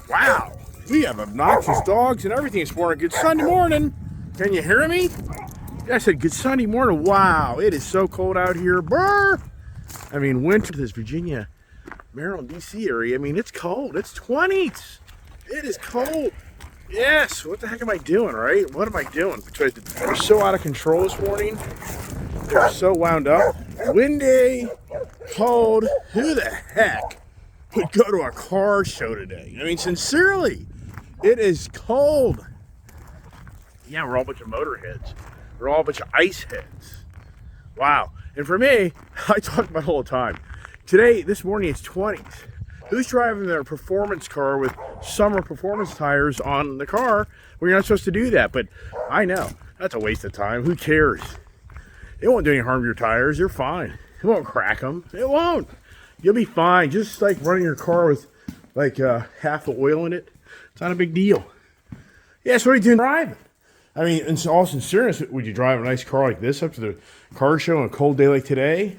Wow, we have obnoxious dogs and everything this morning. Good Sunday morning. Can you hear me? I said good Sunday morning. Wow, it is so cold out here. Brr. I mean, winter, this Virginia, Maryland, D.C. area, I mean, it's cold. It's 20s. It is cold. Yes, what the heck am I doing, right? What am I doing? Because they were so out of control this morning. They were so wound up. Windy, cold. Who the heck would go to a car show today? I mean, sincerely, it is cold. Yeah, we're all a bunch of motorheads. We're all a bunch of ice heads. Wow. And for me, I talk about it all the time. Today, this morning, it's 20s. Who's driving their performance car with summer performance tires on the car when you're not supposed to do that? But I know, that's a waste of time. Who cares? It won't do any harm to your tires. They're fine. It won't crack them. It won't. You'll be fine. Just like running your car with like half the oil in it. It's not a big deal. Yeah, so what are you doing driving? I mean, in all sincerity, would you drive a nice car like this up to the car show on a cold day like today?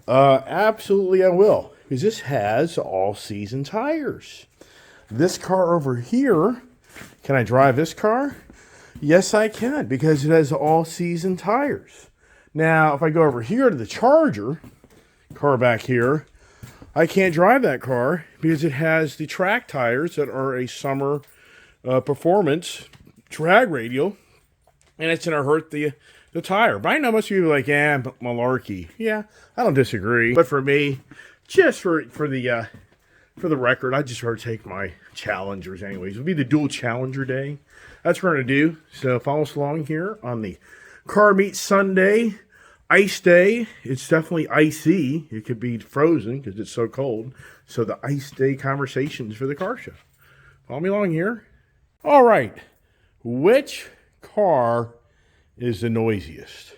Absolutely I will. Because this has all-season tires. This car over here, can I drive this car? Yes, I can, because it has all-season tires. Now, if I go over here to the Charger, car back here, I can't drive that car because it has the track tires that are a summer performance drag radial, and it's going to hurt the tire. But I know most people are like, yeah, malarkey. Yeah, I don't disagree. But for me, just for the record, I just rather take my Challengers anyways. It'll be the dual Challenger day. That's what we're going to do. So follow us along here on the Car Meet Sunday, Ice Day. It's definitely icy. It could be frozen because it's so cold. So the Ice Day conversations for the car show. Follow me along here. All right. Which car is the noisiest?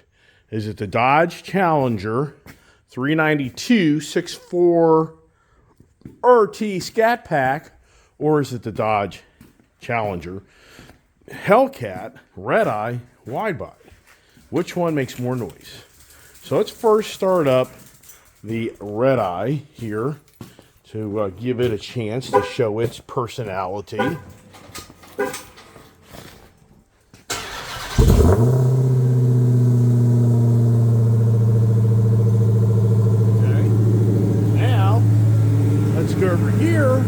Is it the Dodge Challenger 392 6.4 RT Scat Pack, or is it the Dodge Challenger Hellcat Red Eye Wide Body? Which one makes more noise? So let's first start up the Red Eye here to give it a chance to show its personality. Go over here.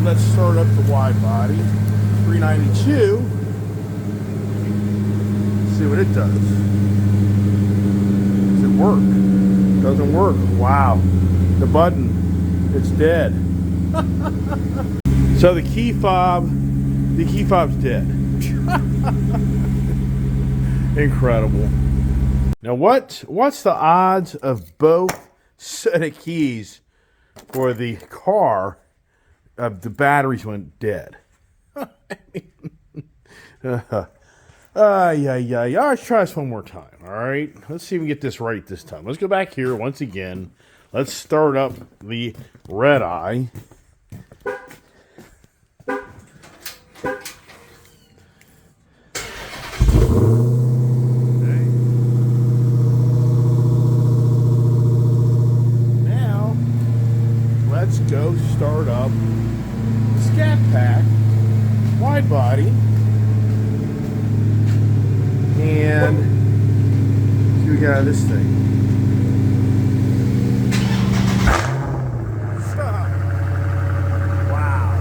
Let's start up the wide body 392. See what it does. Does it work? Doesn't work. Wow. The button, it's dead. So the key fob's dead. Incredible. Now what's the odds of both set of keys for the car, the batteries went dead? Yeah. Let's try this one more time, all right? Let's see if we get this right this time. Let's go back here once again. Let's start up the Red Eye. Let's go start up Scat Pack Wide Body and see what we got out of this thing. Wow.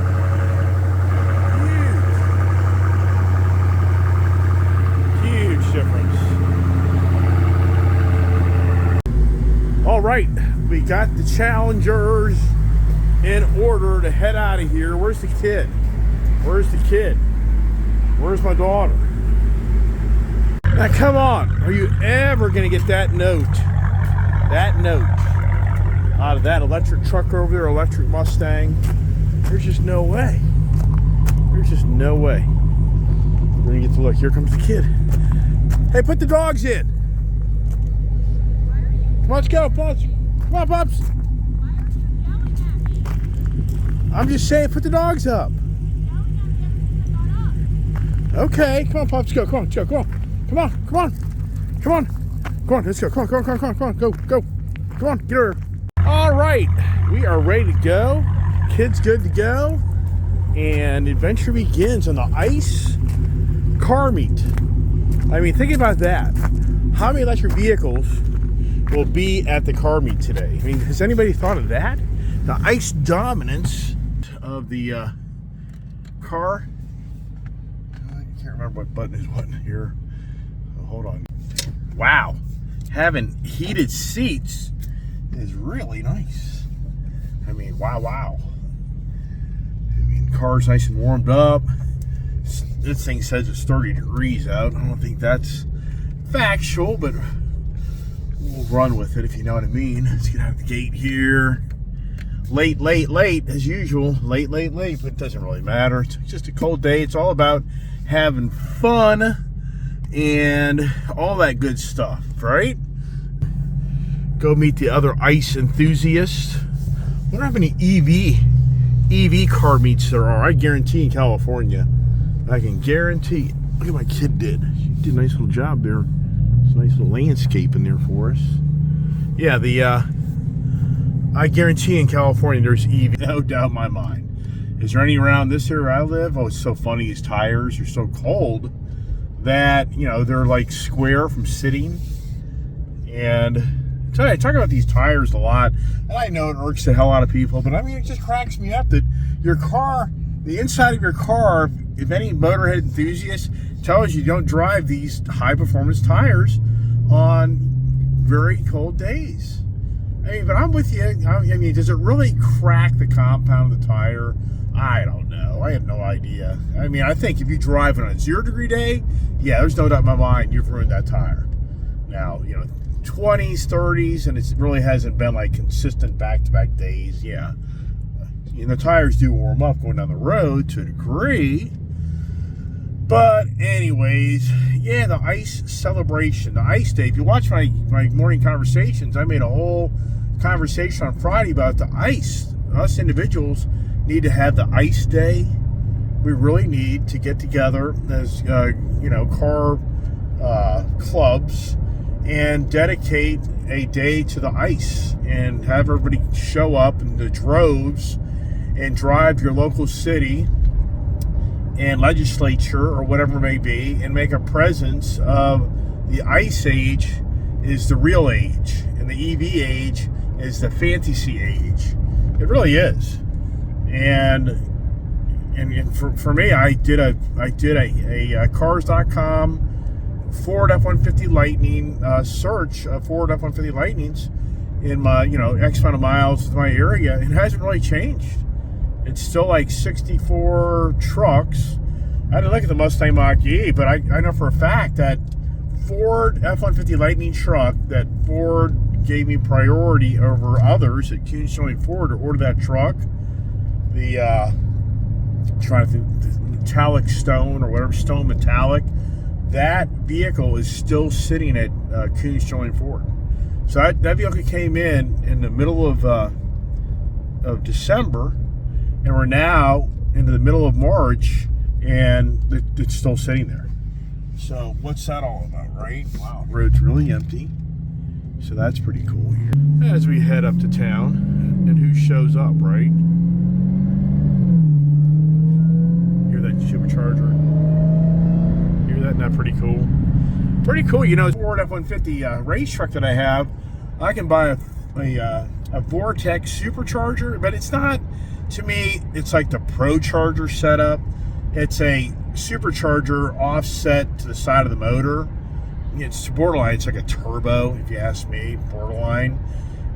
Huge difference. All right, we got the Challengers in order to head out of here. Where's the kid? Where's the kid? Where's my daughter? Now come on, are you ever gonna get that note out of that electric truck over there, electric Mustang? There's just no way. There's just no way. We're gonna get to look. Here comes the kid. Hey, put the dogs in. Come on, let's go, Pups. Come on, Pups. I'm just saying, put the dogs up. Okay, come on, Pops, go. Come on, Joe, come on. Come on, come on. Come on. Come on, let's go. Come on, come on, come on, come on, go, go. Come on, get her. All right, we are ready to go. Kid's good to go. and adventure begins on the ice car meet. I mean, think about that. How many electric vehicles will be at the car meet today? I mean, has anybody thought of that? The ice dominance of the car. I can't remember what button is what here. Oh, hold on. Wow. Having heated seats is really nice. I mean, wow. I mean, car's nice and warmed up. This thing says it's 30 degrees out. I don't think that's factual, but we'll run with it if you know what I mean. Let's get out of the gate here. Late, as usual. Late, but it doesn't really matter. It's just a cold day. It's all about having fun and all that good stuff, right? Go meet the other ice enthusiasts. I wonder how many EV car meets there are. I guarantee in California. I can guarantee. Look at what my kid did. She did a nice little job there. There's a nice little landscape in there for us. Yeah, I guarantee in California there's EV, no doubt in my mind. Is there any around this area I live? Oh, it's so funny. These tires are so cold that, you know, they're like square from sitting. And I talk about these tires a lot, and I know it irks the hell out of people, but I mean, it just cracks me up that your car, the inside of your car, if any motorhead enthusiast tells you don't drive these high-performance tires on very cold days. I mean, but I'm with you. I mean, does it really crack the compound of the tire? I don't know. I have no idea. I mean, I think if you drive on a 0-degree day, yeah, there's no doubt in my mind you've ruined that tire. Now, you know, 20s, 30s, and it really hasn't been like consistent back-to-back days, yeah. And the tires do warm up going down the road to a degree. But anyways, yeah, the ice celebration, the ice day. If you watch my morning conversations, I made a whole conversation on Friday about the ice. Us individuals need to have the ice day. We really need to get together as you know, car clubs and dedicate a day to the ice and have everybody show up in the droves and drive to your local city and legislature or whatever it may be and make a presence of the ice age is the real age and the EV age is the fantasy age. It really is. And for me, I did a cars.com Ford F-150 Lightning search of Ford F-150 Lightnings in my, you know, X amount of miles to my area. It hasn't really changed. It's still like 64 trucks. I didn't look at the Mustang Mach-E, but I know for a fact that Ford F-150 Lightning truck that Ford gave me priority over others at Kuhn Sterling Ford to order that truck. The trying to think, the metallic stone or whatever, stone metallic. That vehicle is still sitting at Kuhn Sterling Ford. So that vehicle came in the middle of December, and we're now into the middle of March, and it's still sitting there. So what's that all about, right? Wow, the road's really empty. So that's pretty cool here. As we head up to town, and who shows up, right? Hear that supercharger? Hear that? Not pretty cool? Pretty cool. You know, Ford F-150 race truck that I have, I can buy a Vortex supercharger, but it's not, to me, it's like the Pro Charger setup. It's a supercharger offset to the side of the motor. It's borderline, it's like a turbo, if you ask me, borderline.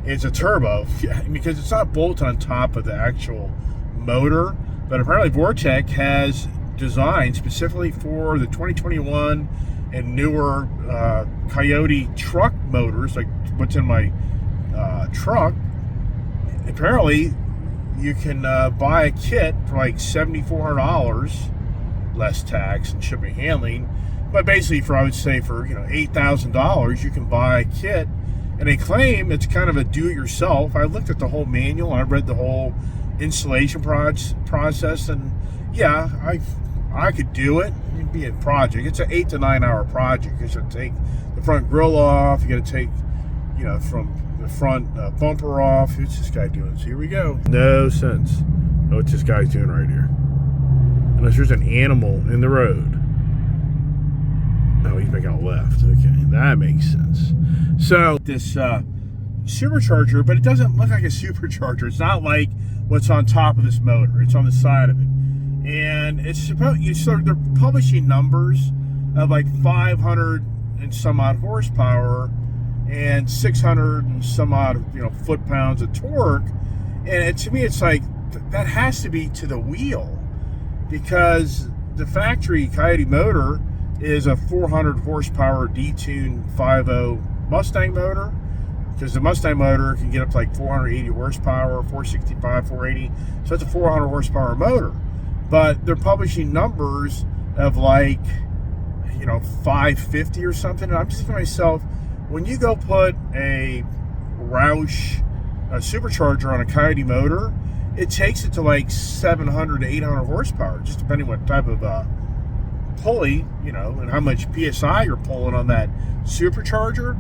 It's a turbo, because it's not bolted on top of the actual motor, but apparently Vortex has designed specifically for the 2021 and newer Coyote truck motors, like what's in my truck. Apparently, you can buy a kit for like $7,400, less tax and shipping and handling. But basically, I would say for $8,000, you can buy a kit, and they claim it's kind of a do-it-yourself. I looked at the whole manual, and I read the whole installation process, and yeah, I could do it. It'd be a project. It's an 8 to 9 hour project. You got to take the front grille off. You got to take, from the front bumper off. What's this guy doing? So here we go. No sense. What's this guy's doing right here? unless there's an animal in the road. Oh, he's making a left. Okay, that makes sense. So this supercharger, but it doesn't look like a supercharger. It's not like what's on top of this motor. It's on the side of it, and it's supposed. So they're publishing numbers of like 500 and some odd horsepower and 600 and some odd foot-pounds of torque. And to me, it's like that has to be to the wheel, because the factory Coyote motor is a 400 horsepower detuned 5.0 Mustang motor, because the Mustang motor can get up to like 480 horsepower, 465, 480. So it's a 400 horsepower motor. But they're publishing numbers of like, 550 or something. And I'm just thinking to myself, when you go put a Roush supercharger on a Coyote motor, it takes it to like 700 to 800 horsepower, just depending what type of pulley, and how much PSI you're pulling on that supercharger.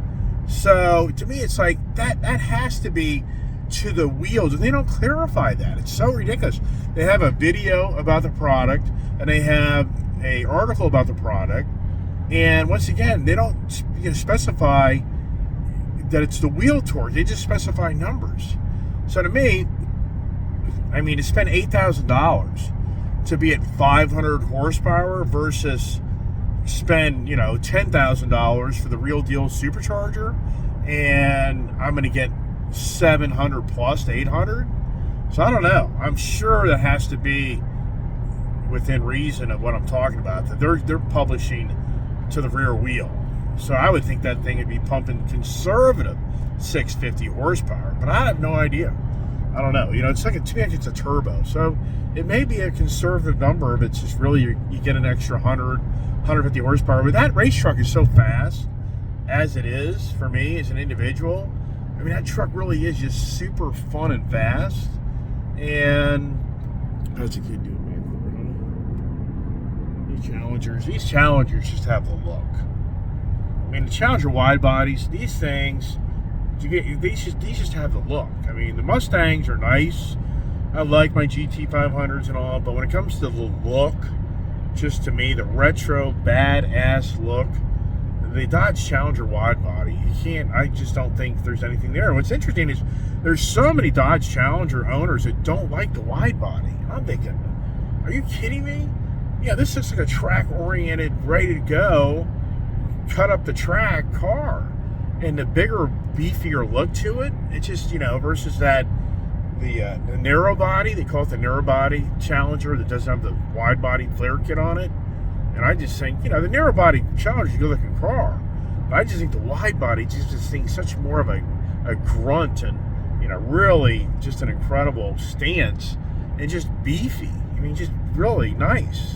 So to me, it's like that has to be to the wheels, and they don't clarify that. It's so ridiculous. They have a video about the product, and they have an article about the product, and once again, they don't specify that it's the wheel torque. They just specify numbers. So to me, to spend $8,000 to be at 500 horsepower versus spend $10,000 for the real deal supercharger, and I'm going to get 700 plus to 800. So I don't know. I'm sure that has to be within reason of what I'm talking about. That they're publishing to the rear wheel. So I would think that thing would be pumping conservative 650 horsepower, but I have no idea. I don't know. It's like to me, it's a turbo. So it may be a conservative number if it's just really you get an extra 100, 150 horsepower. But that race truck is so fast as it is for me as an individual. That truck really is just super fun and fast. And how's the kid doing back there? These Challengers just have the look. The Challenger wide bodies, these things, these just have the look. The Mustangs are nice. I like my GT500s and all, but when it comes to the look, just to me, the retro badass look, the Dodge Challenger wide body, I just don't think there's anything there. What's interesting is there's so many Dodge Challenger owners that don't like the wide body. I'm thinking, are you kidding me? Yeah, this looks like a track-oriented, ready to go, cut up the track car. And the bigger, beefier look to it, it's just, versus that, the narrow body, they call it the narrow body Challenger that doesn't have the wide body flare kit on it. And I just think, the narrow body Challenger is a good looking car. But I just think the wide body just seems such more of a grunt and, really just an incredible stance and just beefy. Just really nice.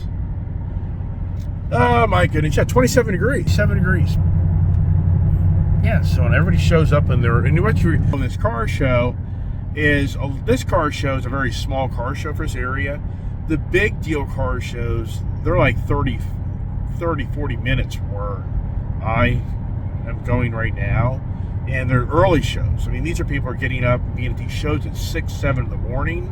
Oh my goodness, yeah, 27 degrees, 7 degrees. Yeah, so when everybody shows up in there, and what you on this car show is, this car show is a very small car show for this area. The big deal car shows, they're like 30, 40 minutes from where I am going right now. And they're early shows. These are people who are getting up and being at these shows at 6, 7 in the morning.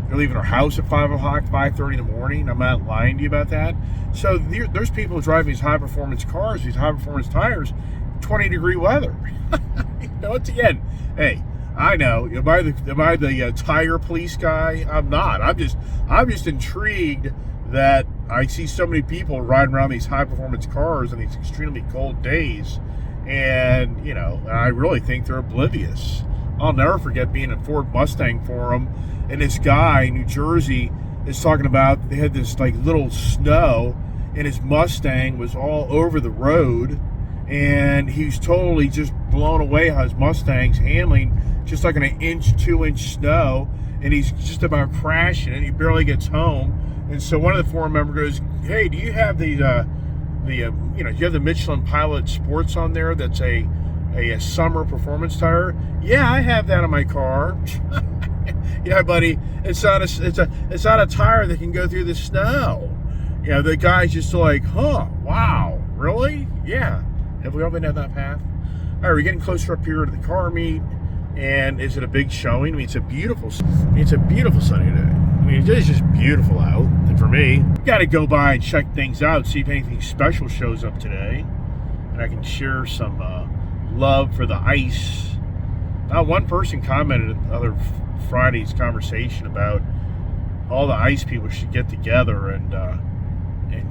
They're leaving their house at 5 o'clock, 5:30 in the morning. I'm not lying to you about that. So there's people driving these high-performance cars, these high-performance tires, 20-degree weather. Once again, hey, I know. Am I the tire police guy? I'm not. I'm just intrigued that I see so many people riding around these high-performance cars on these extremely cold days, and I really think they're oblivious. I'll never forget being at Ford Mustang Forum, and this guy in New Jersey is talking about they had this like little snow, and his Mustang was all over the road, and he's totally just blown away how his Mustang's handling just like an 2-inch snow, and he's just about crashing, and he barely gets home. And so one of the forum members goes, "Hey, do you have do you have the Michelin Pilot Sports on there? That's a summer performance tire." "Yeah, I have that on my car." "Yeah, buddy, it's not a tire that can go through the snow." The guy's just like, "Huh? Wow, really? Yeah. Have we all been down that path?" All right, we're getting closer up here to the car meet, and is it a big showing? It's a beautiful sunny day. It is just beautiful out. In for me. Got to go by and check things out, see if anything special shows up today. And I can share some love for the ice. Not one person commented at the other Friday's conversation about all the ice people should get together and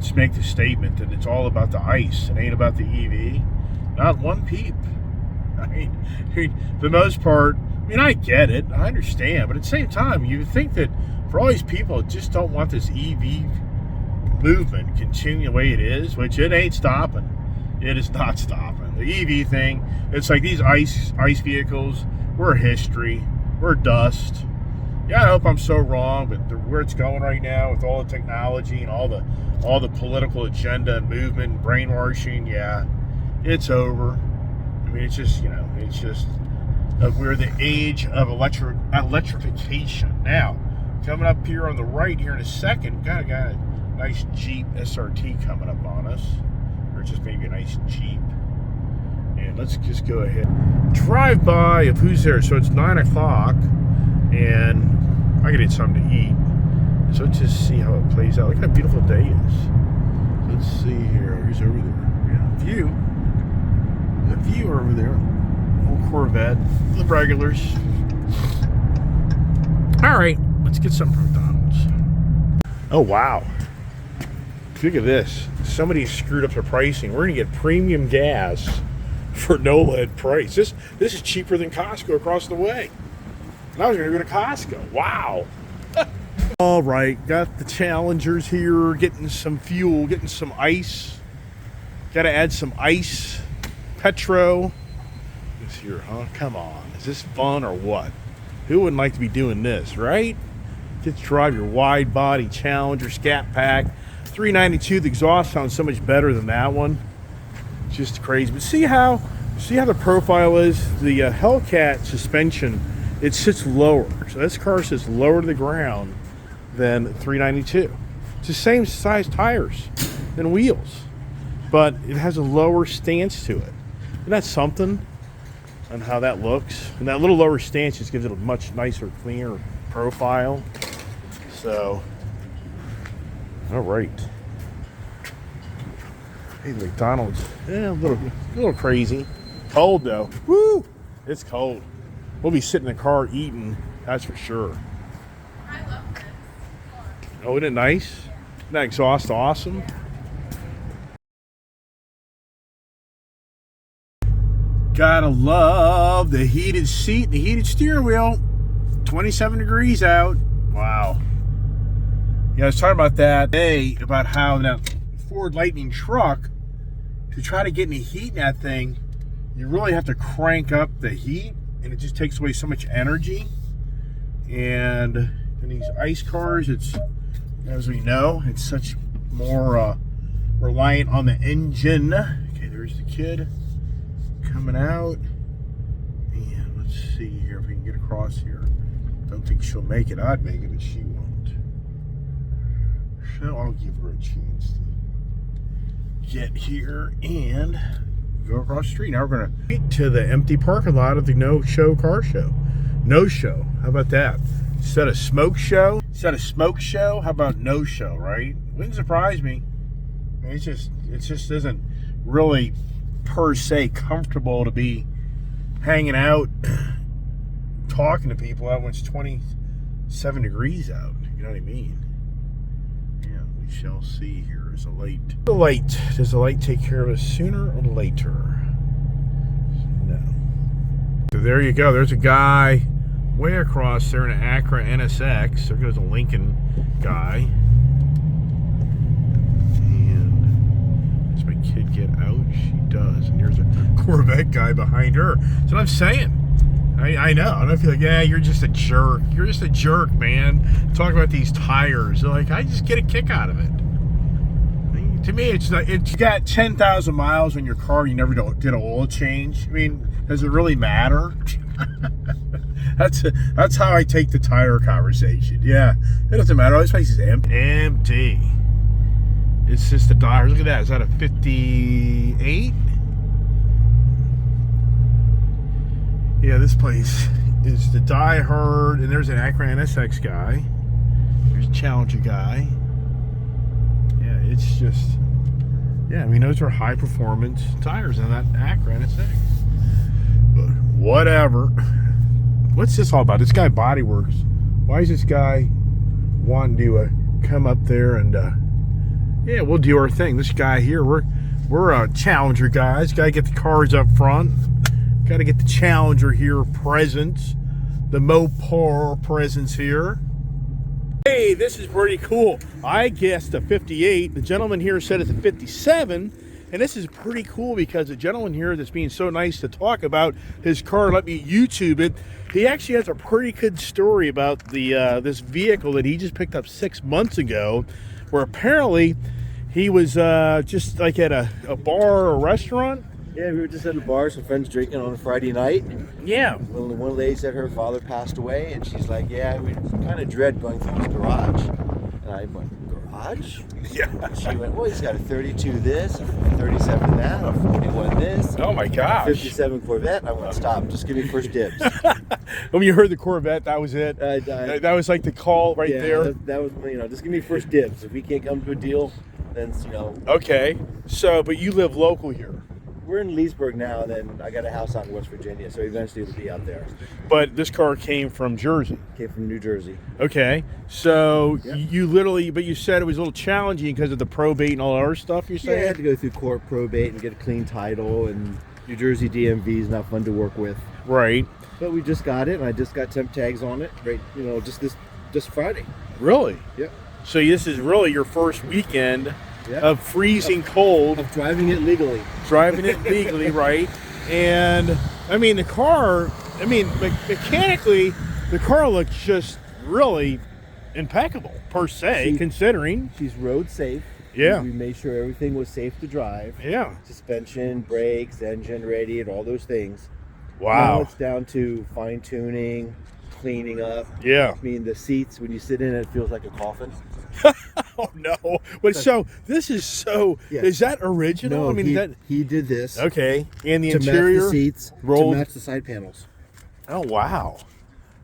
just make the statement that it's all about the ice. It ain't about the EV. Not one peep. I mean, for the most part, I get it. I understand. But at the same time, you think that for all these people that just don't want this EV movement continue the way it is, which it ain't stopping. It is not stopping. The EV thing, it's like these ice vehicles, we're history. We're dust. Yeah, I hope I'm so wrong, but where it's going right now with all the technology and all the political agenda and movement and brainwashing, yeah, it's over. I mean, it's just, we're the age of electrification. Now, coming up here on the right here in a second, got a nice Jeep SRT coming up on us, or just maybe a nice Jeep. And let's just go ahead, drive by of who's there. So it's 9 o'clock, and I gotta get something to eat. So let's just see how it plays out. Look how beautiful day is. So let's see here. Who's over there? Yeah, the view over there. Old Corvette, the regulars. All right, let's get something from McDonald's. Oh wow! Look at this. Somebody screwed up the pricing. We're gonna get premium gas for no lead price. This is cheaper than Costco across the way. And I was going to go to Costco. Wow. All right, got the Challengers here, getting some fuel, getting some ice. Got to add some ice. Petro. This here, huh? Come on. Is this fun or what? Who wouldn't like to be doing this, right? Get to drive your wide body Challenger Scat Pack. $392. The exhaust sounds so much better than that one. Just crazy. But see how the profile is. The Hellcat suspension, it sits lower. So this car sits lower to the ground than 392. It's the same size tires and wheels, but it has a lower stance to it. Isn't that something? On how that looks. And that little lower stance just gives it a much nicer, cleaner profile. So, all right. Hey, McDonald's. Yeah, a little crazy. Cold though. Woo! It's cold. We'll be sitting in the car eating. That's for sure. I love this. Oh, isn't it nice? Isn't that exhaust awesome? Gotta love the heated seat, the heated steering wheel. 27 degrees out. Wow. Yeah, I was talking about that today, about how that Ford Lightning truck, to try to get any heat in that thing, you really have to crank up the heat, and it just takes away so much energy. And in these ice cars, it's, as we know, it's such more reliant on the engine. Okay, there's the kid coming out. And let's see here if we can get across here. Don't think she'll make it. I'd make it, but she won't. So I'll give her a chance to get here and go across the street. Now we're going to get to the empty parking lot of the no-show car show. No show. How about that? Instead of smoke show, how about no show, right? Wouldn't surprise me. I mean, it just isn't really per se comfortable to be hanging out talking to people out when it's 27 degrees out. You know what I mean? Yeah, we shall see here. There's a light. Does the light take care of us sooner or later? No. So there you go. There's a guy way across there in an Acura NSX. There goes a Lincoln guy. And does my kid get out? She does. And there's a Corvette guy behind her. That's what I'm saying. I know. And I feel like, yeah, you're just a jerk. You're just a jerk, man. Talk about these tires. They're like, I just get a kick out of it. I mean, to me, it's got 10,000 miles on your car. You never did an oil change. I mean, does it really matter? That's how I take the tire conversation. Yeah, it doesn't matter. All this place is empty. It's just the tires. Look at that. Is that a 58? Yeah, this place is the Die Hard, and there's an Acura NSX guy. There's a Challenger guy. Yeah, it's just, yeah, I mean, those are high performance tires on that Acura thing. But whatever. What's this all about? This guy Body Works. Why is this guy wanting to come up there and, yeah, we'll do our thing. This guy here, we're Challenger guys. Got to get the cars up front. Got to get the Challenger here presence. The Mopar presence here. Hey, this is pretty cool. I guessed a 58. The gentleman here said it's a 57. And this is pretty cool because the gentleman here that's being so nice to talk about his car, let me YouTube it. He actually has a pretty good story about the this vehicle that he just picked up 6 months ago, where apparently he was just like at a bar or a restaurant. Yeah, we were just at a bar, some friends drinking on a Friday night. Yeah. One lady said her father passed away, and she's like, yeah, we kind of dread going through his garage. And I went, garage? Yeah. And she went, well, he's got a 32 this, a 37 that, a 41 this. Oh my gosh. 57 Corvette. I went, stop, just give me first dibs. When you heard the Corvette, that was it. That was like the call right there. That was, just give me first dibs. If we can't come to a deal, then, Okay. So, but you live local here. We're in Leesburg now, and then I got a house out in West Virginia, so eventually it'll be out there. But this car came from Jersey. Came from New Jersey. Okay, so Yeah. you literally, but you said it was a little challenging because of the probate and all that other stuff. You're Yeah, I saying, had to go through court probate and get a clean title, and New Jersey DMV is not fun to work with. right? But we just got it, and I just got temp tags on it. Right, just Friday. Really? Yep. So this is really your first weekend Yeah. of freezing cold, Of driving it legally. driving it legally, right? And I mean, the car. I mean, mechanically, the car looks just really impeccable per se, considering. She's road safe. Yeah. We made sure everything was safe to drive. Yeah. Suspension, brakes, engine, radiator, all those things. Now Wow. it's down to fine tuning, cleaning up. Yeah. I mean, the seats, when you sit in it, feels like a coffin. Oh no! But so this is so. Yeah. Is that original? No, I mean, he did this okay. And the to interior match the seats, rolled. to match the side panels. Oh wow!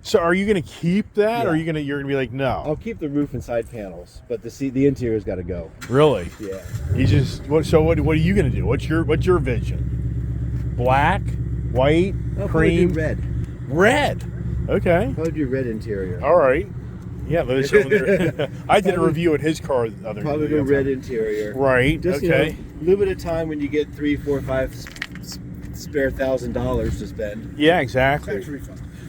So are you going to keep that, or are Yeah. you're gonna be like, no? I'll keep the roof and side panels, but the interior's got to go. Really? Yeah. You just what? So what are you going to do? What's your vision? Black, white, I'll probably cream, do red. red. Okay. Probably do red interior. All right. Yeah, those I did a review at his car the other Probably day. do red interior. Right. Just okay. a little bit of time when you get $3, $4, $5 spare $1,000 to spend. Yeah, exactly.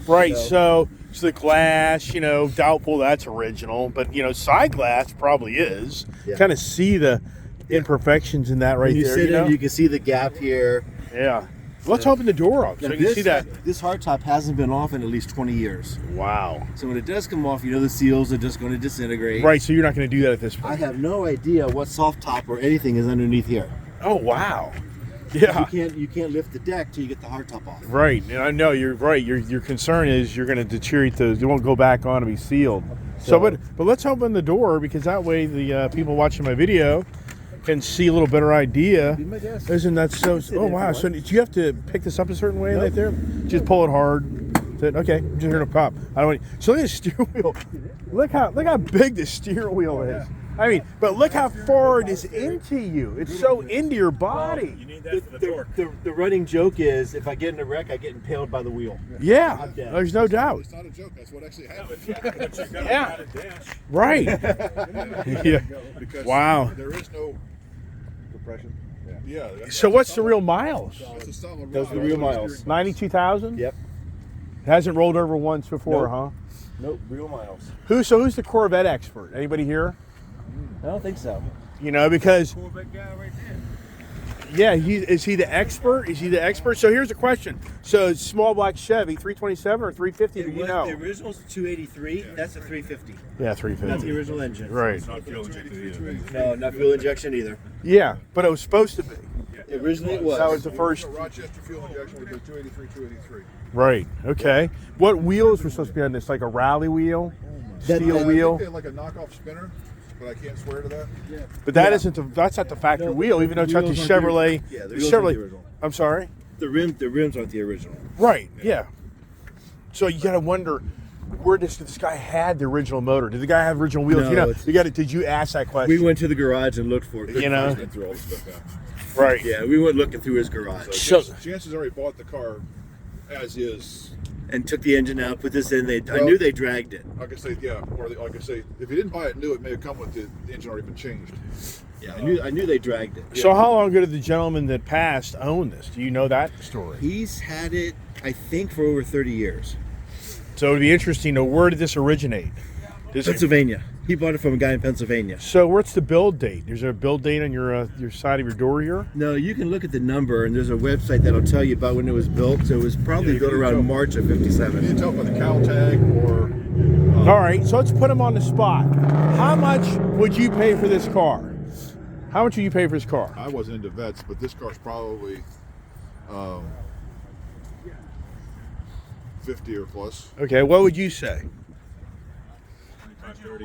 Right, so the glass, doubtful that's original, but side glass probably is. Yeah. Kind of see the imperfections in that right When you there. sit in, you can see the gap here. Yeah. Let's open the door up so you can see that. This hardtop hasn't been off in at least 20 years. Wow. So when it does come off, the seals are just going to disintegrate. Right, so you're not going to do that at this I point. have no idea what soft top or anything is underneath here. Oh wow. Yeah. You can't lift the deck till you get the hardtop off. Right, and I know you're right. Your concern is you're going to deteriorate those. They won't go back on and be sealed. So, but let's open the door because that way the people watching my video can see a little better idea. Be my guest. Isn't that so? Oh wow! So do you have to pick this up a certain way right there? Just pull it hard. Okay, I'm just hearing a pop. I don't. So look at the steering wheel. Look how big the steering wheel is. I mean, but look how far it is into you. It's so into your body. You need that for the torque. The running joke is if I get in a wreck, I get impaled by the wheel. Yeah, I'm dead. there's no doubt. It's not a joke. That's what actually happened. But you got Yeah. a dash. Right. Yeah. Because Wow. there is no compression. Yeah. So what's the real miles? It's a solid Those are ride. the real miles. 92,000. Yep. Hasn't rolled over once before, Nope. huh? Nope. Real miles. Who's the Corvette expert? Anybody here? I don't think so. Because Corvette guy right there. yeah, is he the expert? Is he the expert? So here's the question. So it's small black Chevy, 327 or 350? Do you know? The original's 283. That's a 350. Yeah, That's the 350. original engine. Right. Not fuel injected either. No, not fuel injection either. Yeah, but it was supposed to be. Originally it was. That was the first. Rochester fuel injection would be 283, 283. Right. Okay. What wheels were supposed to be on this? Like a rally wheel, steel wheel. I think they had like a knockoff spinner, but I can't swear to that. But that isn't. That's not the factory No, wheel, even though it's got the wheels aren't the- Chevrolet. Yeah, the the wheels aren't the Chevrolet. original. I'm sorry. The rims aren't the original. Right. Yeah. So you gotta wonder, where this guy had the original motor? Did the guy have original wheels? No, You know, it's- you got to. Did you ask that question? We went to the garage and looked for it. You know? Went through all the stuff out. right. Yeah, we went looking through his garage So, Chances already bought the car as is. and took the engine out, put this in. I Well- knew they dragged it. Like I say, yeah, or like I say, if you didn't buy it new, it may have come with the engine already been changed. Yeah, I knew they dragged it. so how long ago did the gentleman that passed own this? Do you know that story? He's had it, I think, for over 30 years. So it'd be interesting to know, where did this originate? Pennsylvania. He bought it from a guy in Pennsylvania. So what's the build date? Is there a build date on your side of your door here? No, you can look at the number, and there's a website that'll tell you about when it was built. So it was probably you built can around tell. March of You can '57. tell by the cow tag or. All right, so let's put him on the spot. How much would you pay for this car? How much would you pay for this car? I wasn't into vets, but this car's probably 50 or plus. Okay, what would you say? 30.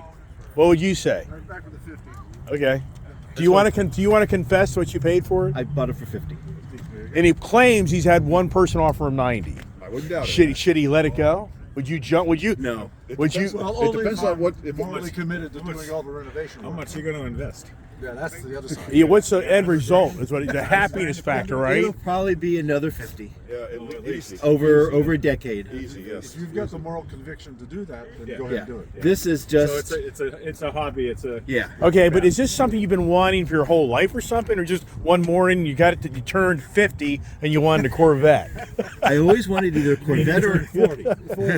What would you say? Right back with the 50. Okay. Do you want to confess what you paid for it? I bought it for 50. And he claims he's had one person offer him 90. I wouldn't doubt Should he let it go? Would you jump? Would you? No. Would you? It depends on what. If much- committed to how much- doing all the renovation. How much are you going to invest? Yeah, that's the other side. Yeah, what's the end result? Is what the happiness factor, right? It'll probably be another 50 Yeah, at least. over a decade. Easy, yes. If you've got the moral conviction to do that, then Yeah. go ahead Yeah. and do it. This is So just it's a hobby. It's a yeah. Okay, but is this something you've been wanting for your whole life or something, or just one morning you got it? You turned 50 and you wanted a Corvette? I always wanted either a Corvette or a 40.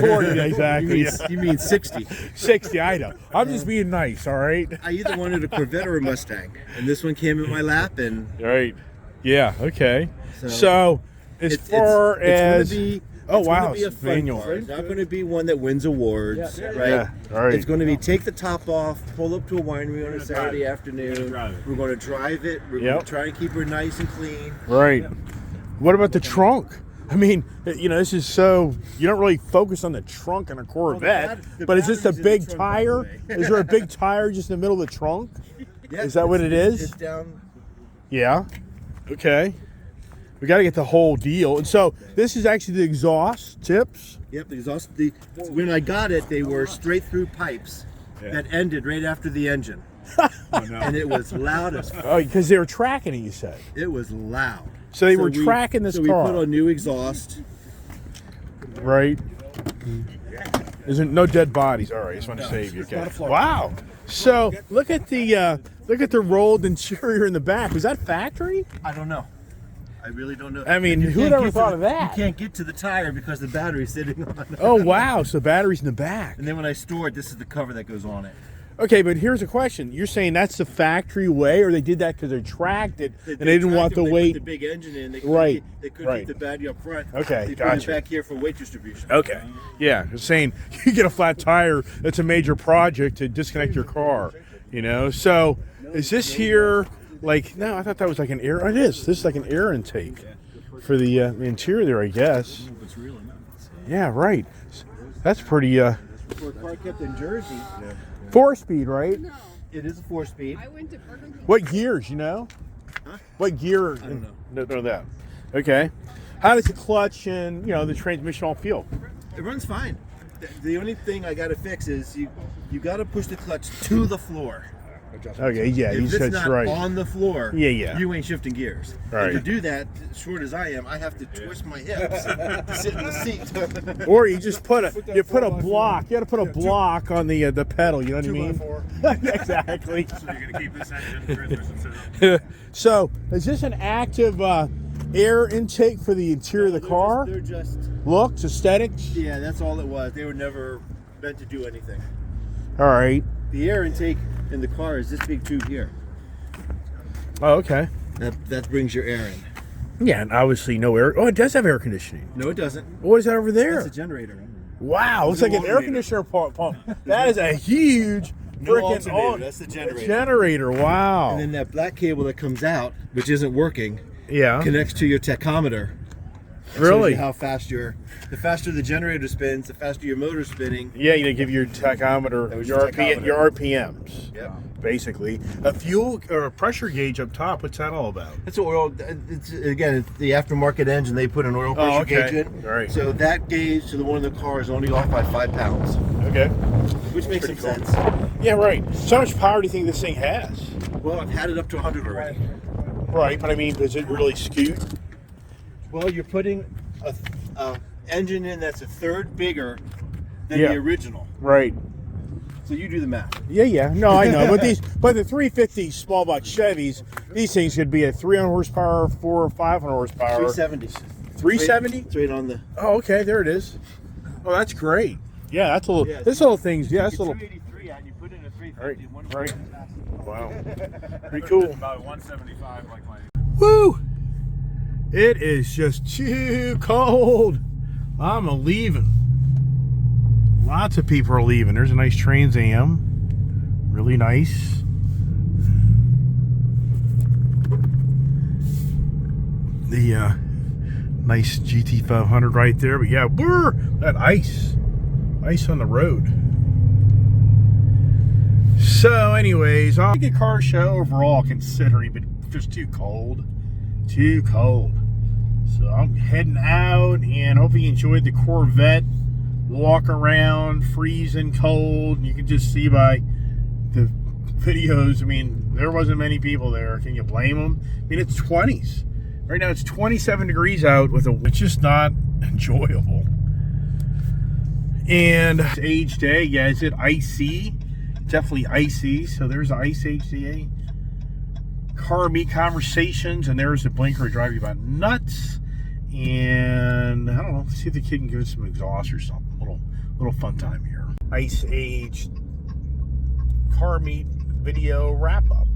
40, exactly. You mean 60. 60, I know. I'm just being nice, all right? I either wanted a Corvette or a Mustang, and this one came in my lap, and All right. Yeah, okay. So, So, as far as. it's Oh, gonna wow, be a it's fun manual. car. It's not going to be one that wins awards, right? Yeah, all right. It's going to be take the top off, pull up to a winery on a Saturday You're afternoon. gonna drive it. We're going to drive it. We're Yep. going to try and keep her nice and clean. Right. What about the trunk? I mean, this is so, you don't really focus on the trunk on a Corvette, the but is this a battery's in the big trunk, tire? by the way. Is there a big tire just in the middle of the trunk? Yeah, Is that what it is? It's down. Yeah. Okay. We got to get the whole deal. And so this is actually the exhaust tips. Yep. The exhaust. When I got it, they were straight through pipes that ended right after the engine, and it was loud as. Oh, because they were tracking it, you said. It was loud. So they were tracking this so car. we put on new exhaust. Right. There's no dead bodies. All right, just want to save you. Okay. Wow. So look at the rolled interior in the back. Was that factory? I don't know. I really don't know. I mean, You who'd can't ever get to thought the- of that? You can't get to the tire because the battery's sitting on it. Oh wow. So the battery's in the back. And then when I store it, this is the cover that goes on it. Okay, but here's a question. You're saying that's the factory way, or they did that because they tracked it and they didn't want the They weight? put the big engine in. They couldn't Right, Get, they couldn't right. get the battery up front. Okay, They put gotcha. it back here for weight distribution. Okay. Yeah, you're saying you get a flat tire, that's a major project to disconnect your car. So is this here like? No, I thought that was like an air. It is. This is like an air intake for the interior there, I guess. Yeah, right. That's pretty. For a car kept in Jersey, 4-speed, right? No, it is a 4-speed. I went to Burger King. What gears? What gear? I don't know. Know that. Okay. How does the clutch and the transmission all feel? It runs fine. The only thing I got to fix is you got to push the clutch to the floor. Okay. Yeah, you If said it's it's not right. on the floor, Yeah. you ain't shifting gears. Right. And to do that, short as I am, I have to twist my hips to sit in the seat. Or you just put a block. You got to put a block on the pedal. You know what I mean? Exactly. So you're going to keep this engine transmission set up. So is this an active air intake for the interior of the car? They're just Looks, aesthetics. yeah, that's all it was. They were never meant to do anything. All right. The air intake in the car is this big tube here. Oh, okay. That brings your air in. Yeah, and obviously no air. Oh, it does have air conditioning. No, it doesn't. What is that over there? That's a generator. Wow, looks like an air conditioner pump. That is a huge No freaking alternator. That's the generator. generator. Wow. And then that black cable that comes out, which isn't working, Yeah. connects to your tachometer. It shows Really? you how fast the faster the generator spins, the faster your motor's spinning. Yeah, you give your tachometer, That was your your RPM, tachometer. your RPMs. Yep. basically. A fuel or a pressure gauge up top. What's that all about? It's oil. It's again, it's the aftermarket engine. They put an oil pressure okay. gauge in. All right. So that gauge to the one in the car is only off by 5 pounds, Okay. which makes some Pretty cool. sense. Yeah, right. So how much power do you think this thing has? Well, I've had it up to 100 already. Right, but I mean, does it really scoot? Well, you're putting a engine in that's a third bigger than Yeah. the original. Right. So you do the math. Yeah. No, I know. But the 350 small box Chevys, these things could be at 300 horsepower, 400 or 500 horsepower. 370. 370? It's right on the. Oh, okay. There it is. Oh, that's great. Yeah, that's a little. Yeah, this little thing's. Yeah, that's a It's little. 383 and you put in a 350. Right, One right. faster. Wow. Pretty cool. About 175 like my. Woo! It is just too cold. I'm leaving. Lots of people are leaving. There's a nice Trans Am. Really nice. The nice GT500 right there. But yeah, brr, that ice. Ice on the road. So anyways, a good car show overall considering, but just too cold. Too cold. So I'm heading out and hope you enjoyed the Corvette walk around, freezing cold. You can just see by the videos, I mean, there wasn't many people there. Can you blame them? I mean, it's 20s. Right now it's 27 degrees out with it's just not enjoyable. And it's age day, yeah, is it icy? Definitely icy. So there's ice HDA. Car meet conversations, and there's the blinker to drive you about nuts. And I don't know, see if the kid can give us some exhaust or something. Little fun time here. Ice Age car meet video wrap up.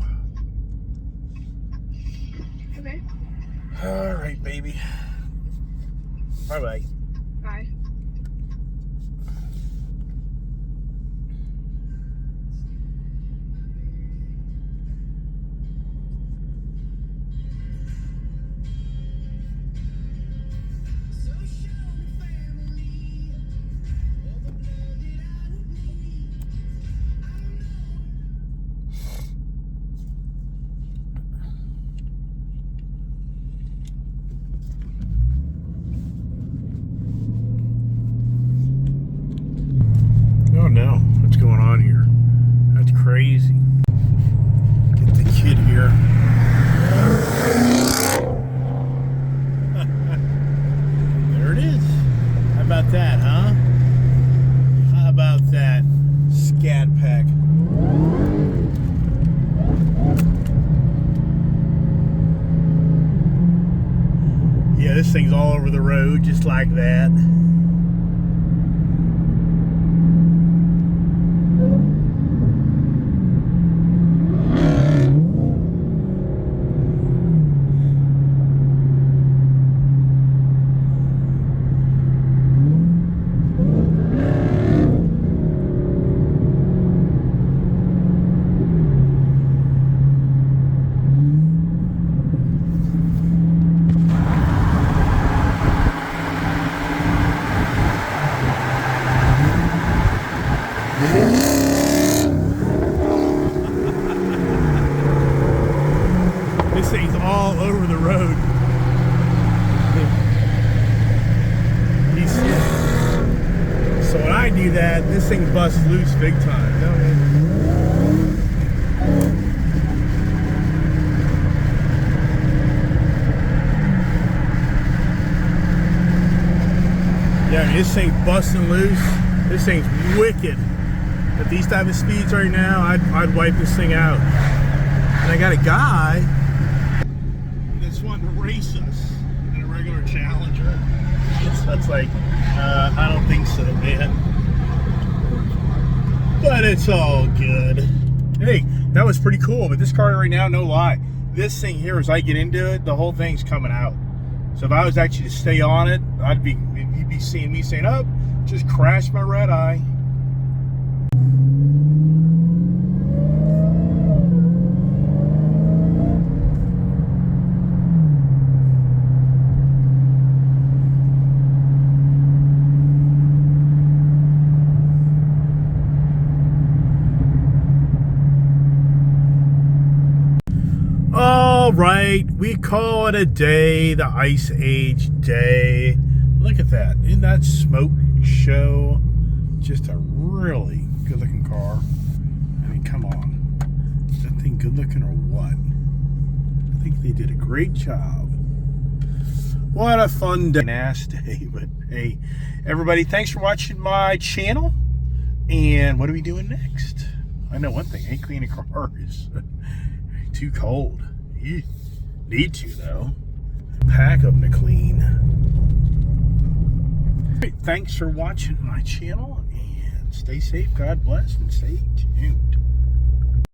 Okay. All right, baby. Bye bye. Bye. Oh no, what's going on here? That's crazy. Get the kid here. There it is. How about that, huh? How about that, scat pack? Yeah, this thing's all over the road just like that. This thing's all over the road. So when I do that, this thing busts loose big time. You know what I mean? Yeah, I mean, this thing's busting loose. This thing's wicked. At these type of speeds right now, I'd wipe this thing out. And I got a guy that's wanting to race us in a regular Challenger. That's like, I don't think so, man. But it's all good. Hey, that was pretty cool. But this car right now, no lie, this thing here, as I get into it, the whole thing's coming out. So if I was actually to stay on it, you'd be seeing me saying, "Oh, just crashed my red eye." right, we call it a day, the Ice Age day. Look at that. Isn't that smoke show? Just a really good looking car. I mean, come on. Is that thing good looking or what? I think they did a great job. What a fun day. Ass day, but hey, everybody, thanks for watching my channel. And what are we doing next? I know one thing, ain't cleaning cars. Too cold. You need to, though. Pack of them to clean. Right, thanks for watching my channel, and stay safe, God bless, and stay tuned.